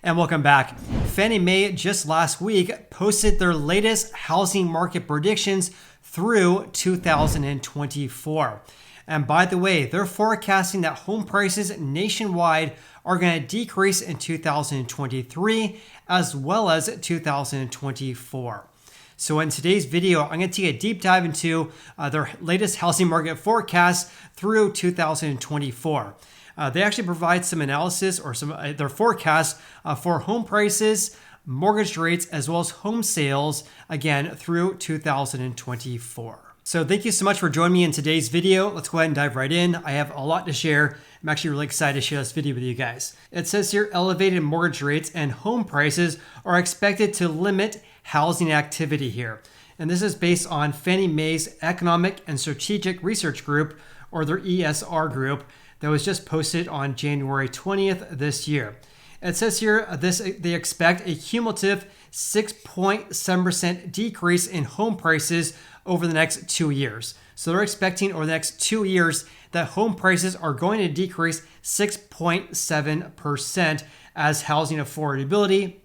And welcome back. Fannie Mae just last week posted their latest housing market predictions through 2024. And by the way, they're forecasting that home prices nationwide are going to decrease in 2023 as well as 2024. So in today's video, I'm going to take a deep dive into their latest housing market forecast through 2024. They actually provide some analysis or some their forecasts for home prices, mortgage rates, as well as home sales, again, through 2024. So thank you so much for joining me in today's video. Let's go ahead and dive right in. I have a lot to share. I'm actually really excited to share this video with you guys. It says here, elevated mortgage rates and home prices are expected to limit housing activity here. And this is based on Fannie Mae's Economic and Strategic Research Group, or their ESR group, that was just posted on January 20th this year. It says here they expect a cumulative 6.7% decrease in home prices over the next 2 years. So they're expecting over the next 2 years that home prices are going to decrease 6.7% as housing affordability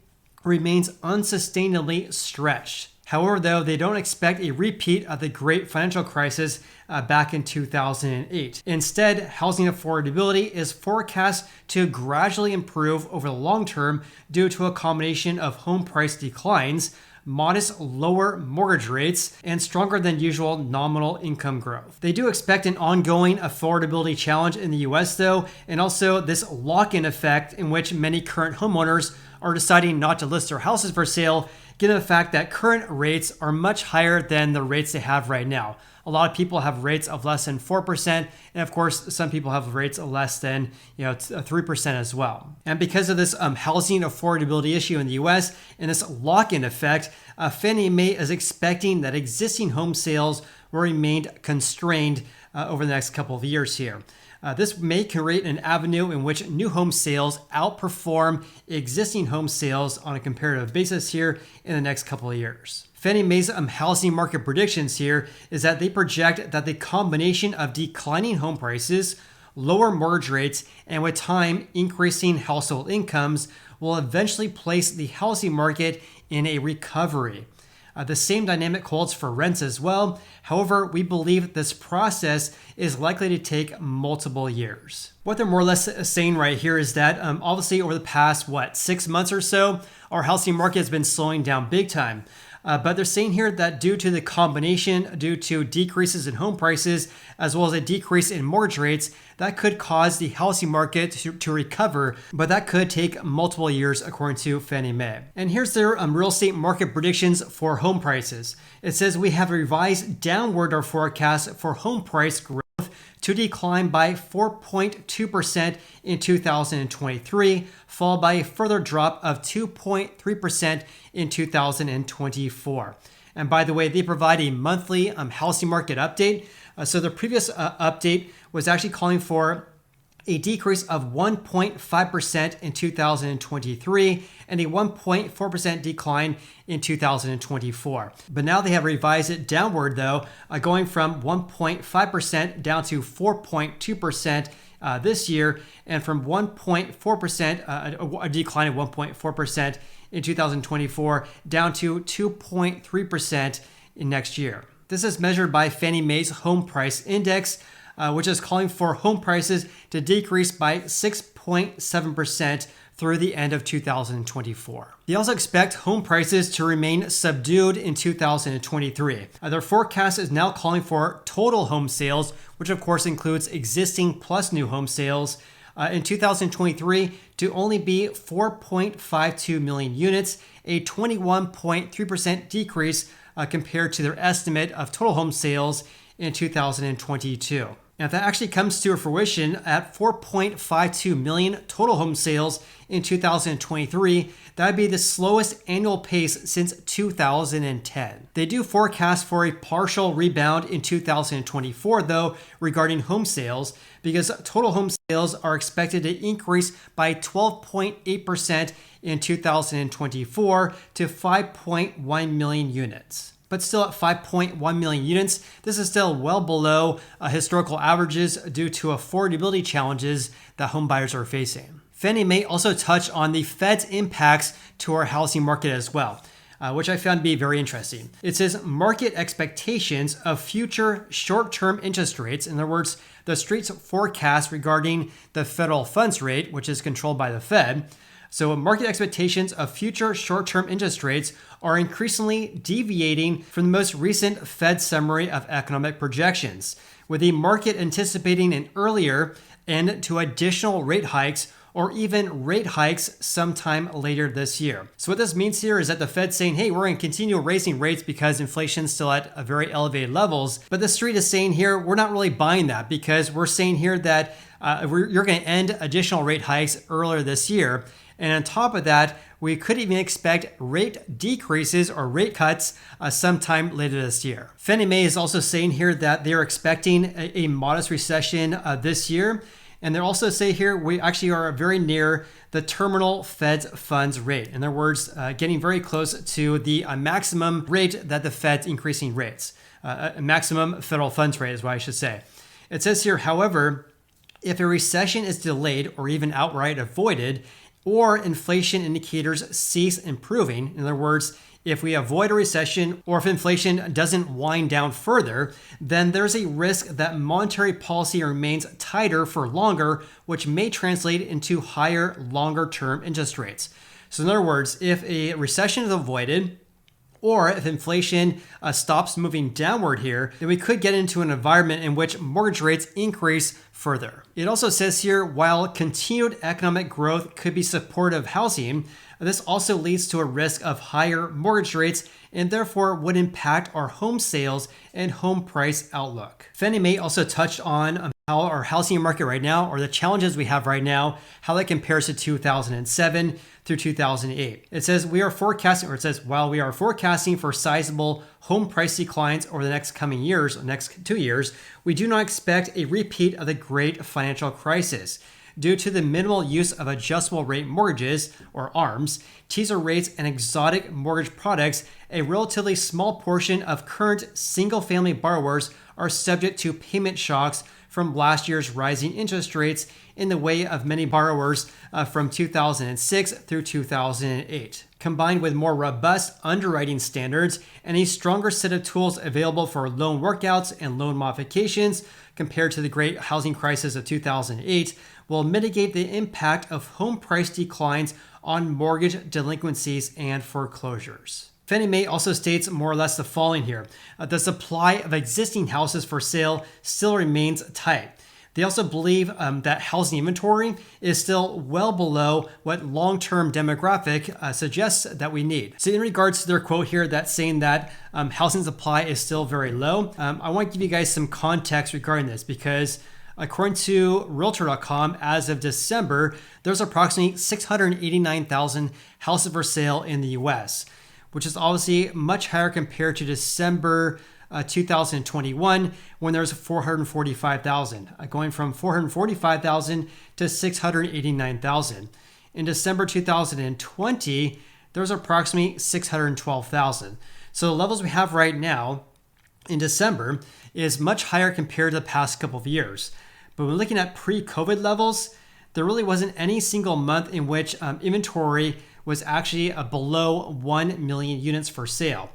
remains unsustainably stretched. However, though, they don't expect a repeat of the great financial crisis back in 2008. Instead, housing affordability is forecast to gradually improve over the long term due to a combination of home price declines, modest lower mortgage rates, and stronger than usual nominal income growth. They do expect an ongoing affordability challenge in the US though, and also this lock-in effect in which many current homeowners are deciding not to list their houses for sale, given the fact that current rates are much higher than the rates they have right now. A lot of people have rates of less than 4%, and of course, some people have rates of less than 3% as well. And because of this housing affordability issue in the US and this lock-in effect, Fannie Mae is expecting that existing home sales will remain constrained over the next couple of years here. This may create an avenue in which new home sales outperform existing home sales on a comparative basis here in the next couple of years. Fannie Mae's housing market predictions here is that they project that the combination of declining home prices, lower mortgage rates, and with time increasing household incomes will eventually place the housing market in a recovery. The same dynamic holds for rents as well. However, we believe this process is likely to take multiple years. What they're more or less saying right here is that obviously over the past, 6 months or so, our housing market has been slowing down big time. But they're saying here that due to the combination, due to decreases in home prices, as well as a decrease in mortgage rates, that could cause the housing market to recover, but that could take multiple years according to Fannie Mae. And here's their real estate market predictions for home prices. It says we have revised downward our forecast for home price growth to decline by 4.2% in 2023, followed by a further drop of 2.3% in 2024. And by the way, they provide a monthly housing market update. So the previous update was actually calling for a decrease of 1.5% in 2023 and a 1.4% decline in 2024. But now they have revised it downward though, going from 1.5% down to 4.2% this year, and from 1.4%, a decline of 1.4% in 2024, down to 2.3% in next year. This is measured by Fannie Mae's Home Price Index, which is calling for home prices to decrease by 6.7% through the end of 2024. They also expect home prices to remain subdued in 2023. Their forecast is now calling for total home sales, which of course includes existing plus new home sales, in 2023 to only be 4.52 million units, a 21.3% decrease compared to their estimate of total home sales in 2022. Now, if that actually comes to fruition at 4.52 million total home sales in 2023, that would be the slowest annual pace since 2010. They do forecast for a partial rebound in 2024, though, regarding home sales, because total home sales are expected to increase by 12.8% in 2024 to 5.1 million units. But still at 5.1 million units, this is still well below historical averages due to affordability challenges that home buyers are facing. Fannie Mae also touched on the Fed's impacts to our housing market as well, which I found to be very interesting. It says market expectations of future short-term interest rates, in other words, the Street's forecast regarding the federal funds rate, which is controlled by the Fed. So market expectations of future short-term interest rates are increasingly deviating from the most recent Fed summary of economic projections, with the market anticipating an earlier end to additional rate hikes or even rate hikes sometime later this year. So what this means here is that the Fed's saying, hey, we're going to continue raising rates because inflation's still at very elevated levels. But the Street is saying here, we're not really buying that because we're saying here that you're going to end additional rate hikes earlier this year. And on top of that, we could even expect rate decreases or rate cuts sometime later this year. Fannie Mae is also saying here that they're expecting a modest recession this year. And they also say here, we actually are very near the terminal Fed funds rate. In other words, getting very close to the maximum rate that the Fed's increasing rates. A maximum federal funds rate is what I should say. It says here, however, if a recession is delayed or even outright avoided, or inflation indicators cease improving, in other words, if we avoid a recession or if inflation doesn't wind down further, then there's a risk that monetary policy remains tighter for longer, which may translate into higher, longer-term interest rates. So in other words, if a recession is avoided, or if inflation stops moving downward here, then we could get into an environment in which mortgage rates increase further. It also says here, while continued economic growth could be supportive of housing, this also leads to a risk of higher mortgage rates and therefore would impact our home sales and home price outlook. Fannie Mae also touched on how our housing market right now, or the challenges we have right now, how that compares to 2007 through 2008. It says while we are forecasting for sizable home price declines over the next coming years, or next 2 years, we do not expect a repeat of the great financial crisis. Due to the minimal use of adjustable rate mortgages, or ARMs, teaser rates, and exotic mortgage products, a relatively small portion of current single-family borrowers are subject to payment shocks from last year's rising interest rates in the way of many borrowers from 2006 through 2008. Combined with more robust underwriting standards and a stronger set of tools available for loan workouts and loan modifications compared to the great housing crisis of 2008, will mitigate the impact of home price declines on mortgage delinquencies and foreclosures. Fannie Mae also states more or less the following here. The supply of existing houses for sale still remains tight. They also believe that housing inventory is still well below what long-term demographic suggests that we need. So in regards to their quote here that's saying that housing supply is still very low, I want to give you guys some context regarding this because according to Realtor.com, as of December, there's approximately 689,000 houses for sale in the US, which is obviously much higher compared to December 2021 when there was 445,000, going from 445,000 to 689,000. In December 2020, there was approximately 612,000. So the levels we have right now in December is much higher compared to the past couple of years. But when looking at pre-COVID levels, there really wasn't any single month in which inventory was actually below 1 million units for sale.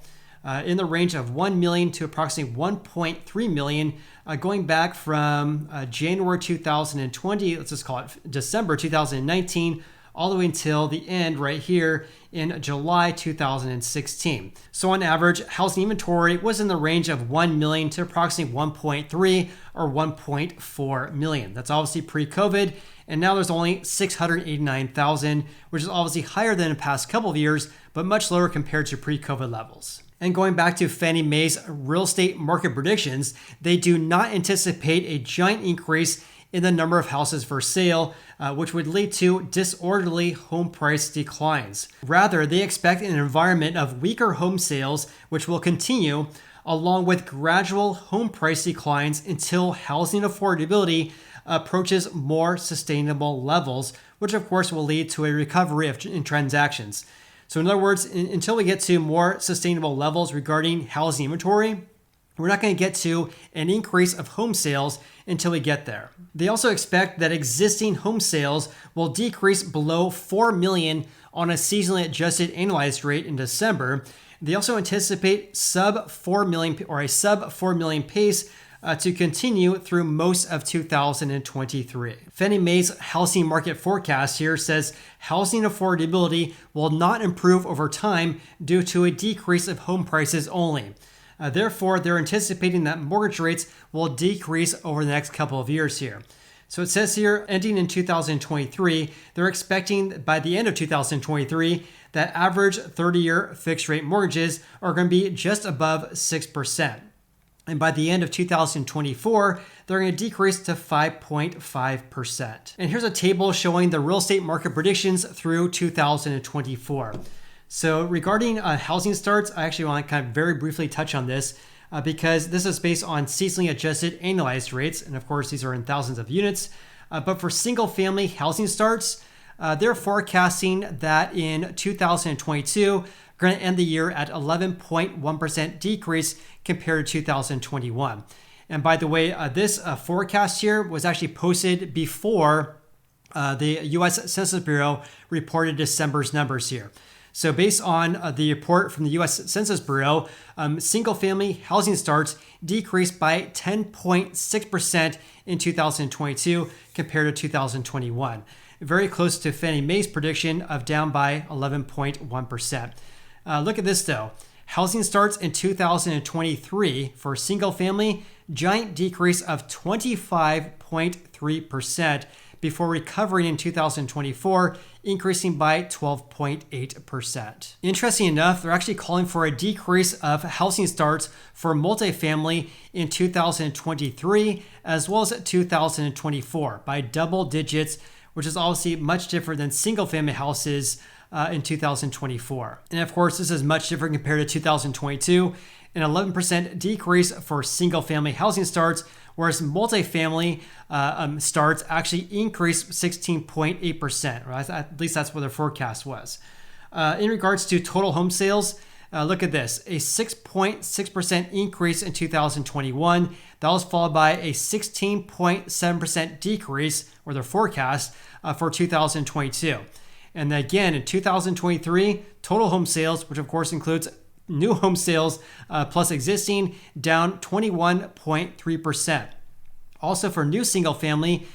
In the range of 1 million to approximately 1.3 million, going back from January 2020, let's just call it December 2019, all the way until the end right here in July 2016. So on average, housing inventory was in the range of 1 million to approximately 1.3 or 1.4 million. That's obviously pre-COVID. And now there's only 689,000, which is obviously higher than the past couple of years, but much lower compared to pre-COVID levels. And going back to Fannie Mae's real estate market predictions, they do not anticipate a giant increase in the number of houses for sale, which would lead to disorderly home price declines. Rather, they expect an environment of weaker home sales, which will continue, along with gradual home price declines until housing affordability approaches more sustainable levels, which of course will lead to a recovery in transactions. So in other words, until we get to more sustainable levels regarding housing inventory, We're not going to get to an increase of home sales until we get there. They also expect that existing home sales will decrease below 4 million on a seasonally adjusted annualized rate in December. They also anticipate sub 4 million or a sub 4 million pace to continue through most of 2023. Fannie Mae's housing market forecast here says housing affordability will not improve over time due to a decrease of home prices only. Therefore, they're anticipating that mortgage rates will decrease over the next couple of years here. So it says here, ending in 2023, they're expecting by the end of 2023 that average 30-year fixed rate mortgages are going to be just above 6%. And by the end of 2024, they're going to decrease to 5.5%. And here's a table showing the real estate market predictions through 2024. So regarding housing starts, I actually want to kind of very briefly touch on this because this is based on seasonally adjusted annualized rates. And of course, these are in thousands of units. But for single family housing starts, they're forecasting that in 2022, we're going to end the year at 11.1% decrease compared to 2021. And by the way, this forecast here was actually posted before the U.S. Census Bureau reported December's numbers here. So based on the report from the U.S. Census Bureau, single-family housing starts decreased by 10.6% in 2022 compared to 2021. Very close to Fannie Mae's prediction of down by 11.1%. Look at this though. Housing starts in 2023 for single-family, giant decrease of 25.3% before recovering in 2024, increasing by 12.8%. Interesting enough, they're actually calling for a decrease of housing starts for multifamily in 2023 as well as 2024 by double digits, which is obviously much different than single-family houses in 2024. And of course, this is much different compared to 2022, an 11% decrease for single-family housing starts, whereas multifamily starts actually increased 16.8%, right? At least that's what their forecast was. In regards to total home sales, look at this, a 6.6% increase in 2021. That was followed by a 16.7% decrease, or their forecast, for 2022. And again, in 2023, total home sales, which of course includes new home sales plus existing, down 21.3%. Also for new single family,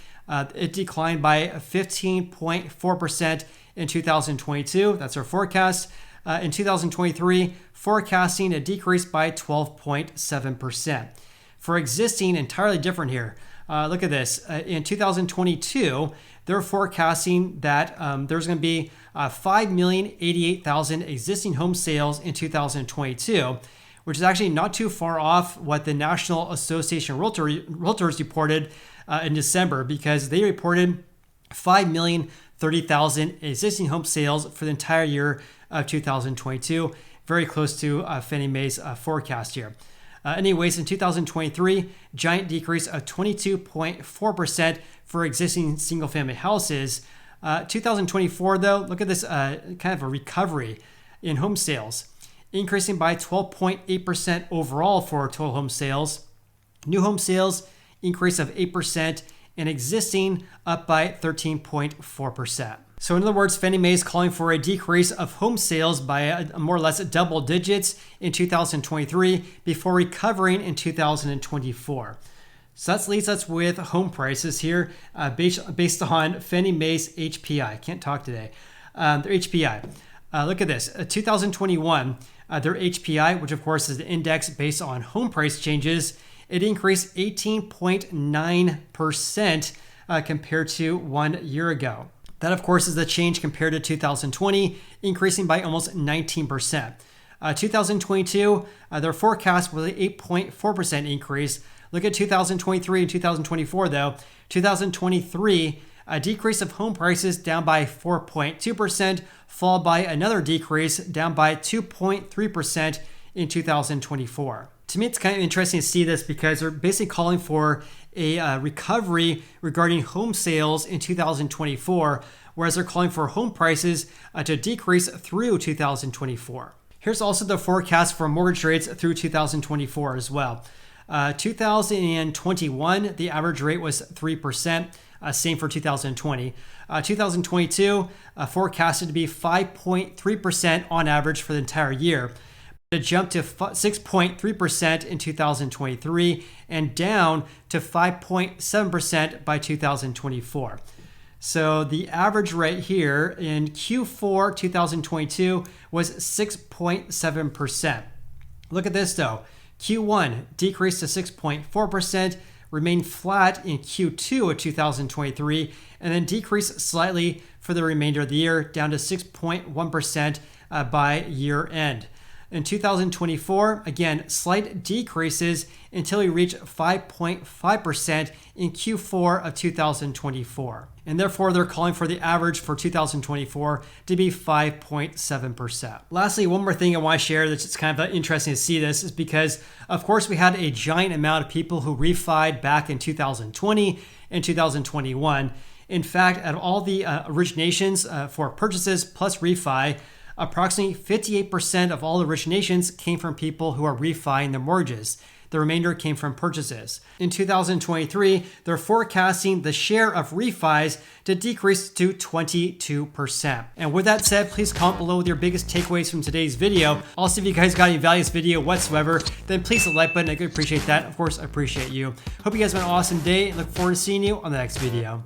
it declined by 15.4% in 2022. That's our forecast. In 2023, forecasting a decrease by 12.7%. For existing, entirely different here. Look at this. In 2022, they're forecasting that there's going to be 5,088,000 existing home sales in 2022, which is actually not too far off what the National Association of Realtors reported in December, because they reported 5,030,000 existing home sales for the entire year of 2022, very close to Fannie Mae's forecast here. Anyways, in 2023, giant decrease of 22.4% for existing single-family houses. 2024, though, look at this kind of a recovery in home sales, increasing by 12.8% overall for total home sales. New home sales increase of 8%, and existing up by 13.4%. So in other words, Fannie Mae is calling for a decrease of home sales by more or less double digits in 2023 before recovering in 2024. So that leaves us with home prices here based on Fannie Mae's HPI. Can't talk today. Their HPI. Look at this. 2021, their HPI, which of course is the index based on home price changes, it increased 18.9% compared to 1 year ago. That, of course, is the change compared to 2020, increasing by almost 19%. 2022, their forecast was an 8.4% increase. Look at 2023 and 2024, though. 2023, a decrease of home prices down by 4.2%, followed by another decrease down by 2.3% in 2024. To me, it's kind of interesting to see this because they're basically calling for a recovery regarding home sales in 2024, whereas they're calling for home prices to decrease through 2024. Here's also the forecast for mortgage rates through 2024 as well. 2021, the average rate was 3%. Same for 2020. 2022 forecasted to be 5.3% on average for the entire year. It jumped to 6.3% in 2023 and down to 5.7% by 2024. So the average rate here in Q4 2022 was 6.7%. Look at this though. Q1 decreased to 6.4%, remained flat in Q2 of 2023, and then decreased slightly for the remainder of the year, down to 6.1% by year end. In 2024, again, slight decreases until we reach 5.5% in Q4 of 2024. And therefore, they're calling for the average for 2024 to be 5.7%. Lastly, one more thing I want to share that's just kind of interesting to see this is because, of course, we had a giant amount of people who refied back in 2020 and 2021. In fact, out of all the originations for purchases plus refi, approximately 58% of all originations came from people who are refining their mortgages. The remainder came from purchases. In 2023, they're forecasting the share of refis to decrease to 22%. And with that said, please comment below with your biggest takeaways from today's video. Also, if you guys got any value in this video whatsoever, then please hit the like button. I could appreciate that. Of course, I appreciate you. Hope you guys have an awesome day and look forward to seeing you on the next video.